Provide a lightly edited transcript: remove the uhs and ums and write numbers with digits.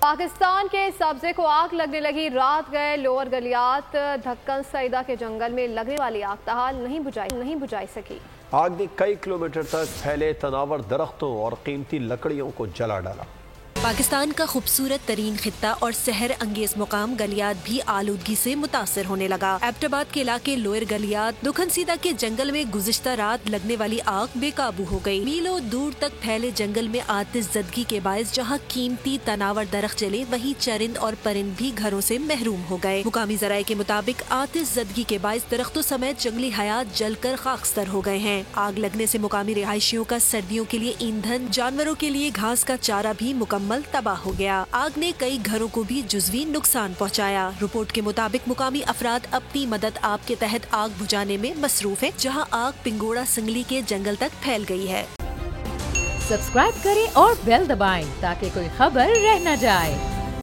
पाकिस्तान के सब्जे को आग लगने लगी। रात गए लोअर गलियात धक्कन सईदा के जंगल में लगने वाली आग ताहाल नहीं बुझाई सकी। आग ने कई किलोमीटर तक फैले तनावर दरख्तों और कीमती लकड़ियों को जला डाला। पाकिस्तान का खूबसूरत तरीन खित्ता और शहर अंगेज मुकाम गलियात भी आलूदगी से मुतासर होने लगा। एबटाबाद के इलाके लोअर गलियात दुखनसीदा के जंगल में गुज़िश्ता रात लगने वाली आग बेकाबू हो गई। मीलों दूर तक फैले जंगल में आतिश ज़दगी के बायस जहां कीमती तनावर दरख्त जले, वहीं चरिंद और परिंद भी घरों से महरूम हो गए। मुकामी ज़राए के मुताबिक आतिश ज़दगी के बायस दरख्तों समेत जंगली हयात जलकर खाकस्तर हो गए हैं। आग लगने से मुकामी रिहायशियों का सर्दियों के लिए ईंधन, जानवरों के लिए घास का चारा भी मुकम्मल तबाह हो गया। आग ने कई घरों को भी जुज़वी नुकसान पहुंचाया। रिपोर्ट के मुताबिक मुकामी अफराद अपनी मदद आप के तहत आग बुझाने में मसरूफ है, जहां आग पिंगोड़ा सिंगली के जंगल तक फैल गई है। सब्सक्राइब करें और बेल दबाएं ताकि कोई खबर रह न जाए।